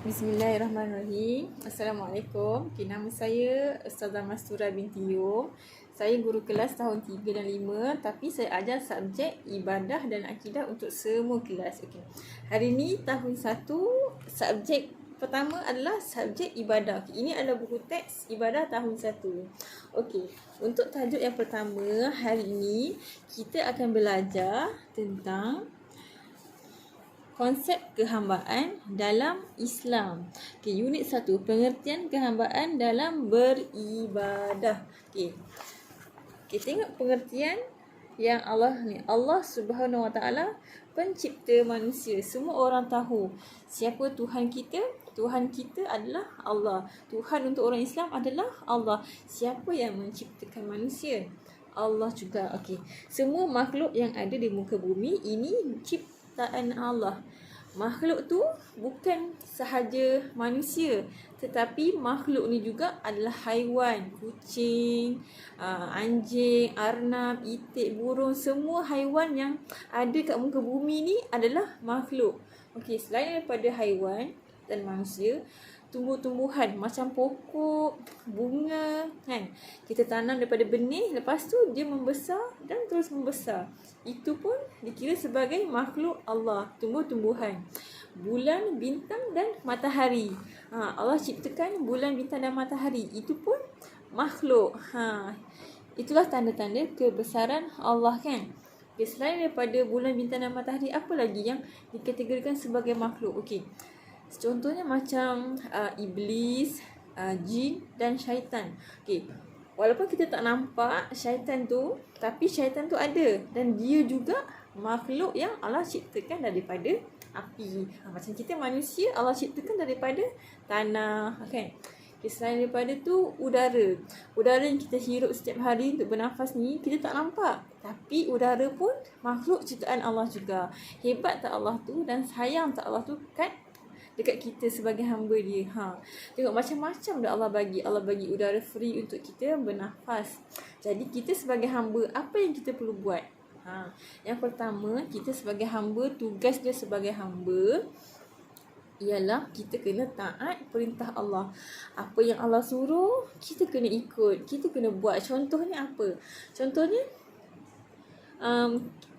Bismillahirrahmanirrahim. Assalamualaikum. Nama saya Ustazah Mastura binti Yom. Saya guru kelas tahun 3 dan 5, tapi saya ajar subjek ibadah dan akidah untuk semua kelas. Okey. Hari ini tahun 1, subjek pertama adalah subjek ibadah. Ini adalah buku teks ibadah tahun 1. Okey. Untuk tajuk yang pertama, hari ini kita akan belajar tentang konsep kehambaan dalam Islam. Okey, unit 1, pengertian kehambaan dalam beribadah. Okey. Kita tengok pengertian yang Allah Subhanahu Wa Taala pencipta manusia. Semua orang tahu siapa Tuhan kita. Tuhan kita adalah Allah. Tuhan untuk orang Islam adalah Allah. Siapa yang menciptakan manusia? Allah juga. Okey. Semua makhluk yang ada di muka bumi ini ciptaan Allah. Makhluk tu bukan sahaja manusia, tetapi makhluk ni juga adalah haiwan, kucing, anjing, arnab, itik, burung, semua haiwan yang ada kat muka bumi ni adalah makhluk. Okey, selain daripada haiwan dan manusia, tumbuh-tumbuhan macam pokok, bunga, kan? Kita tanam daripada benih, lepas tu dia membesar dan terus membesar. Itu pun dikira sebagai makhluk Allah, tumbuh-tumbuhan. Bulan, bintang dan matahari. Allah ciptakan bulan, bintang dan matahari. Itu pun makhluk. Itulah tanda-tanda kebesaran Allah, kan? Okay, selain daripada bulan, bintang dan matahari, apa lagi yang dikategorikan sebagai makhluk? Okey. Contohnya macam iblis, jin dan syaitan. Okey. Walaupun kita tak nampak syaitan tu, tapi syaitan tu ada dan dia juga makhluk yang Allah ciptakan daripada api. Macam kita manusia, Allah ciptakan daripada tanah, kan? Okay, selain daripada tu, udara. Udara yang kita hirup setiap hari untuk bernafas ni, kita tak nampak. Tapi udara pun makhluk ciptaan Allah juga. Hebat tak Allah tu dan sayang tak Allah tu kan dekat kita sebagai hamba dia. Tengok macam-macam dah Allah bagi. Allah bagi udara free untuk kita bernafas. Jadi kita sebagai hamba, apa yang kita perlu buat? Yang pertama, kita sebagai hamba, tugas dia sebagai hamba ialah kita kena taat perintah Allah. Apa yang Allah suruh, kita kena ikut, kita kena buat. Contohnya apa? Contohnya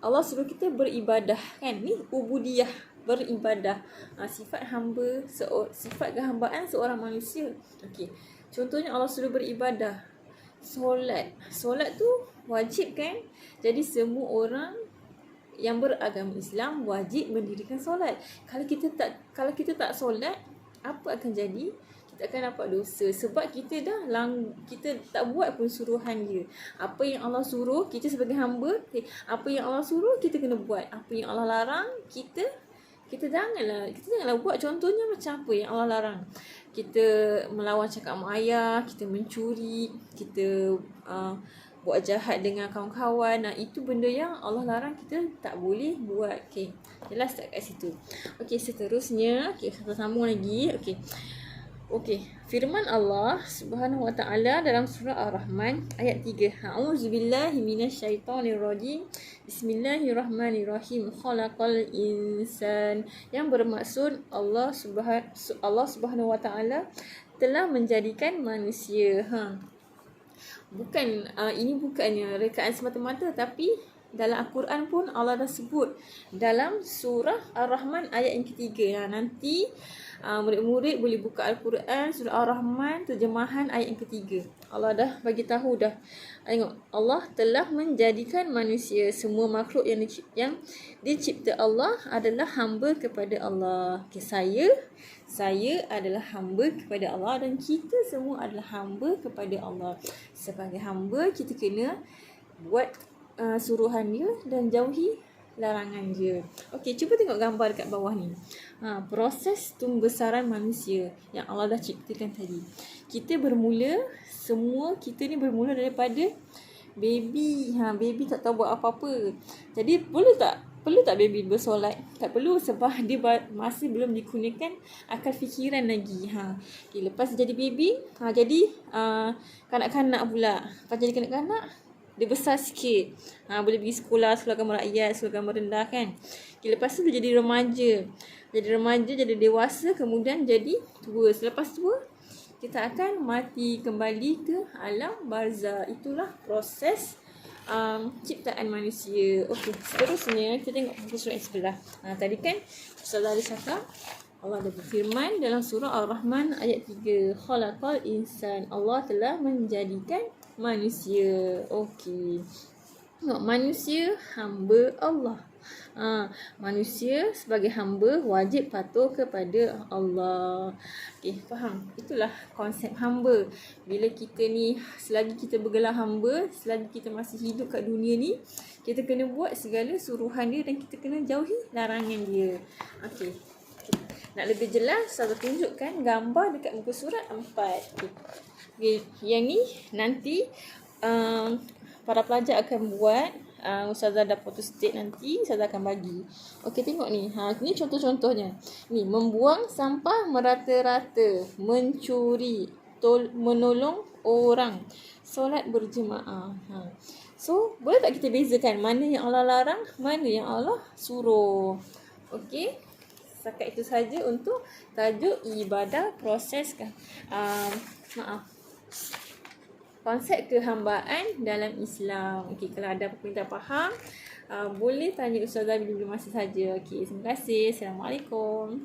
Allah suruh kita beribadah, kan? Ni ubudiyah, beribadah. Sifat hamba, sifat kehambaan seorang manusia. Okey. Contohnya Allah suruh beribadah. Solat. Solat tu wajib, kan? Jadi semua orang yang beragama Islam wajib mendirikan solat. Kalau kita tak solat, apa akan jadi? Kita akan dapat dosa sebab kita kita tak buat pun suruhan dia. Apa yang Allah suruh, kita sebagai hamba, apa yang Allah suruh kita kena buat. Apa yang Allah larang, kita janganlah buat. Contohnya macam apa yang Allah larang? Kita melawan cakap mak ayah, kita mencuri, kita buat jahat dengan kawan-kawan. Itu benda yang Allah larang, kita tak boleh buat. Okey. Jelas tak kat situ? Okey, seterusnya, kita sambung lagi. Okey, firman Allah Subhanahu Wa Taala dalam surah Ar-Rahman ayat 3. A'udzubillahi minasyaitonirrajim. Bismillahirrahmanirrahim. Khalaqal insan. Yang bermaksud Allah Subhanahu Wa Taala telah menjadikan manusia. Ini bukannya rekaan semata-mata, tapi dalam Al-Quran pun Allah dah sebut dalam surah Ar-Rahman ayat yang ketiga. Nanti murid-murid boleh buka Al-Quran surah Ar-Rahman terjemahan ayat yang ketiga. Allah dah bagi tahu dah. Tengok, Allah telah menjadikan manusia, semua makhluk yang dicipta Allah adalah hamba kepada Allah. Okay, saya adalah hamba kepada Allah dan kita semua adalah hamba kepada Allah. Sebagai hamba, kita kena buat suruhan dia dan jauhi larangan dia. Okey, cuba tengok gambar dekat bawah ni. Proses pembesaran manusia yang Allah dah ciptakan tadi. Kita ni bermula daripada baby. Baby tak tahu buat apa-apa. Jadi perlu tak baby bersolat? Tak perlu sebab dia masih belum dikurniakan akal fikiran lagi. Okay, lepas jadi baby, jadi kanak-kanak pula. Lepas jadi kanak-kanak, dia besar sikit. Boleh pergi sekolah agama rakyat, sekolah agama rendah kan. Okay, lepas tu dia jadi remaja. Jadi remaja, jadi dewasa, kemudian jadi tua. Selepas tua, kita akan mati kembali ke alam barzah. Itulah proses ciptaan manusia. Okey, seterusnya kita tengok muka surat yang sebelah. Tadi kan Ustazah ada cakap Allah ada berfirman dalam surah Al-Rahman ayat 3, khalaqal insan, Allah telah menjadikan manusia. Okey. Tengok, manusia hamba Allah. Manusia sebagai hamba wajib patuh kepada Allah. Okey, faham? Itulah konsep hamba. Bila kita ni, selagi kita bergelar hamba, selagi kita masih hidup kat dunia ni, kita kena buat segala suruhan dia dan kita kena jauhi larangan dia. Okey. Nak lebih jelas, saya tunjukkan gambar dekat muka surat 4. Okay. Yang ni nanti para pelajar akan buat. Ustazah dah photostat nanti, Ustazah akan bagi. Okey, tengok ni. Ni contoh-contohnya. Ni, membuang sampah merata-rata, mencuri, menolong orang, solat berjemaah. So, boleh tak kita bezakan mana yang Allah larang, mana yang Allah suruh? Okey. Setakat itu saja untuk tajuk ibadah proses konsep kehambaan dalam Islam. Okey, kalau ada apa-apa yang tak faham, boleh tanya Ustazah bila-bila masa saja. Okey, terima kasih. Assalamualaikum.